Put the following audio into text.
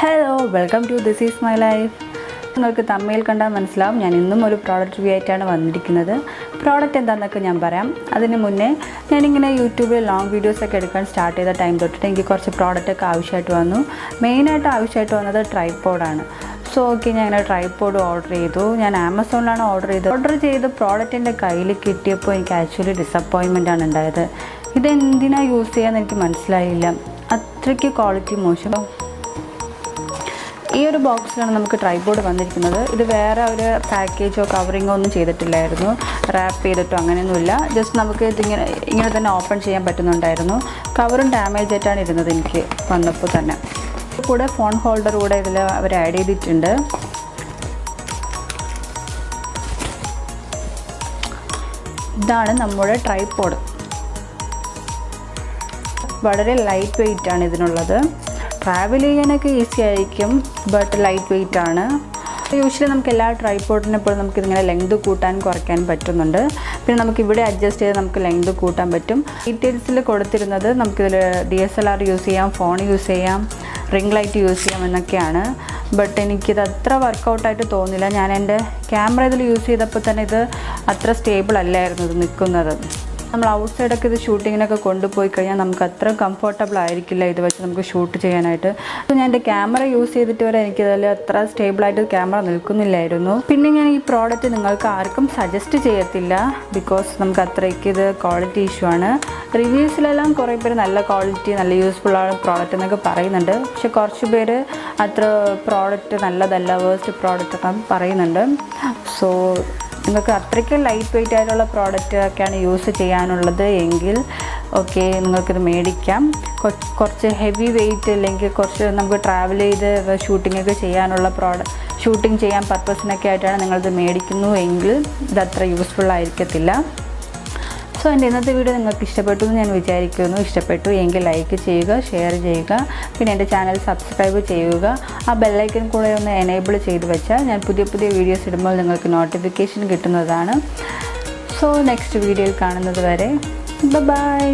Hello welcome to this is my life. നിങ്ങൾക്ക് തമ്മിൽ കണ്ടാൽ മനസ്സിലാവും ഞാൻ ഇന്നും ഒരു പ്രോഡക്റ്റ് റിവ്യൂ ആയിട്ടാണ് വന്നിരിക്കുന്നത്. പ്രോഡക്റ്റ് എന്താണെന്നൊക്കെ ഞാൻ പറയാം. അതിന് മുന്നേ ഞാനിങ്ങനെ യൂട്യൂബിൽ ലോങ് വീഡിയോസൊക്കെ എടുക്കാൻ സ്റ്റാർട്ട് ചെയ്ത ടൈം തൊട്ടിട്ട് എനിക്ക് കുറച്ച് പ്രോഡക്റ്റൊക്കെ ആവശ്യമായിട്ട് വന്നു. മെയിനായിട്ട് ആവശ്യമായിട്ട് വന്നത് ട്രൈപോഡാണ്. സോ ഓക്കെ, ഞാൻ അങ്ങനെ ട്രൈപോഡ് ഓർഡർ ചെയ്തു. ഞാൻ ആമസോണിലാണ് ഓർഡർ ചെയ്ത് പ്രോഡക്റ്റ് എൻ്റെ കയ്യിൽ കിട്ടിയപ്പോൾ എനിക്ക് ആക്ച്വലി ഡിസപ്പോയിൻമെൻറ്റാണ് ഉണ്ടായത്. ഇതെന്തിനാണ് യൂസ് ചെയ്യാമെന്ന് എനിക്ക് മനസ്സിലായില്ല. അത്രയ്ക്ക് ക്വാളിറ്റി മോശം. ഈ ഒരു ബോക്സിലാണ് നമുക്ക് ട്രൈപോഡ് വന്നിരിക്കുന്നത്. ഇത് വേറെ ഒരു പാക്കേജോ കവറിങ്ങോ ഒന്നും ചെയ്തിട്ടില്ലായിരുന്നു, റാപ്പ് ചെയ്തിട്ടോ അങ്ങനെയൊന്നുമില്ല. ജസ്റ്റ് നമുക്ക് ഇങ്ങനെ തന്നെ ഓപ്പൺ ചെയ്യാൻ പറ്റുന്നുണ്ടായിരുന്നു. കവറും ഡാമേജ് ആയിട്ടാണ് ഇരുന്നത് എനിക്ക് വന്നപ്പോൾ തന്നെ. കൂടെ ഫോൺ ഹോൾഡർ കൂടെ ഇതിൽ അവർ ആഡ് ചെയ്തിട്ടുണ്ട്. ഇതാണ് നമ്മുടെ ട്രൈപോഡ്. വളരെ ലൈറ്റ് വെയ്റ്റ് ആണ് ഇതിനുള്ളത്. ട്രാവൽ ചെയ്യാനൊക്കെ ഈസി ആയിരിക്കും, ബട്ട് ലൈറ്റ് വെയ്റ്റ് ആണ്. യൂഷ്വലി നമുക്ക് എല്ലാ ട്രൈപോഡിനും ഇപ്പോൾ നമുക്കിതിങ്ങനെ ലെങ്ത് കൂട്ടാൻ കുറയ്ക്കാൻ പറ്റുന്നുണ്ട്. പിന്നെ നമുക്കിവിടെ അഡ്ജസ്റ്റ് ചെയ്ത് നമുക്ക് ലെങ്ത് കൂട്ടാൻ പറ്റും. ഡീറ്റെയിൽസിൽ കൊടുത്തിരുന്നത് നമുക്കിതിൽ DSLR യൂസ് ചെയ്യാം, ഫോൺ യൂസ് ചെയ്യാം, റിംഗ് ലൈറ്റ് യൂസ് ചെയ്യാം എന്നൊക്കെയാണ്. ബട്ട് എനിക്കിത് അത്ര വർക്കൗട്ടായിട്ട് തോന്നില്ല. ഞാൻ എൻ്റെ ക്യാമറ ഇതിൽ യൂസ് ചെയ്തപ്പോൾ തന്നെ ഇത് അത്ര സ്റ്റേബിൾ അല്ലായിരുന്നു ഇത് നിൽക്കുന്നത്. നമ്മൾ ഔട്ട് സൈഡൊക്കെ ഇത് ഷൂട്ടിങ്ങിനൊക്കെ കൊണ്ടുപോയി കഴിഞ്ഞാൽ നമുക്ക് അത്ര കംഫർട്ടബിൾ ആയിരിക്കില്ല ഇത് വെച്ച് നമുക്ക് ഷൂട്ട് ചെയ്യാനായിട്ട്. അപ്പോൾ ഞാൻ എൻ്റെ ക്യാമറ യൂസ് ചെയ്തിട്ട് വരെ എനിക്കതിൽ അത്ര സ്റ്റേബിളായിട്ട് ക്യാമറ നിൽക്കുന്നില്ലായിരുന്നു. പിന്നെ ഞാൻ ഈ പ്രോഡക്റ്റ് നിങ്ങൾക്ക് ആർക്കും സജസ്റ്റ് ചെയ്യത്തില്ല, ബിക്കോസ് നമുക്ക് അത്രയ്ക്ക് ഇത് ക്വാളിറ്റി ഇഷ്യൂ ആണ്. റിവ്യൂസിലെല്ലാം കുറേ പേര് നല്ല ക്വാളിറ്റി, നല്ല യൂസ്ഫുൾ ആണ് പ്രോഡക്റ്റ് എന്നൊക്കെ പറയുന്നുണ്ട്. പക്ഷെ കുറച്ച് പേര് അത്ര പ്രോഡക്റ്റ് നല്ലതല്ല, വേസ്റ്റ് പ്രോഡക്റ്റ് ഒക്കെ പറയുന്നുണ്ട്. സോ നിങ്ങൾക്ക് അത്രയ്ക്ക് ലൈറ്റ് വെയ്റ്റ് ആയിട്ടുള്ള പ്രോഡക്റ്റ് ഒക്കെയാണ് യൂസ് ചെയ്യാനുള്ളത് എങ്കിൽ ഓക്കെ, നിങ്ങൾക്കിത് മേടിക്കാം. കുറച്ച് ഹെവി വെയ്റ്റ് അല്ലെങ്കിൽ കുറച്ച് നമുക്ക് ട്രാവൽ ചെയ്ത് ഷൂട്ടിങ്ങൊക്കെ ചെയ്യാനുള്ള ഷൂട്ടിങ് ചെയ്യാൻ പർപ്പസിനൊക്കെ ആയിട്ടാണ് നിങ്ങളിത് മേടിക്കുന്നു എങ്കിൽ ഇതത്ര യൂസ്ഫുൾ ആയിരിക്കത്തില്ല. സോ എൻ്റെ ഇന്നത്തെ വീഡിയോ നിങ്ങൾക്ക് ഇഷ്ടപ്പെട്ടു എന്ന് ഞാൻ വിചാരിക്കുന്നു. ഇഷ്ടപ്പെട്ടു എങ്കിൽ ലൈക്ക് ചെയ്യുക, ഷെയർ ചെയ്യുക, പിന്നെ എൻ്റെ ചാനൽ സബ്സ്ക്രൈബ് ചെയ്യുക. ആ ബെല്ലൈക്കൻ കൂടെ ഒന്ന് എനേബിൾ ചെയ്ത് വെച്ചാൽ ഞാൻ പുതിയ വീഡിയോസ് ഇടുമ്പോൾ നിങ്ങൾക്ക് നോട്ടിഫിക്കേഷൻ കിട്ടുന്നതാണ്. സോ നെക്സ്റ്റ് വീഡിയോയിൽ കാണുന്നത് വരെ ബൈ.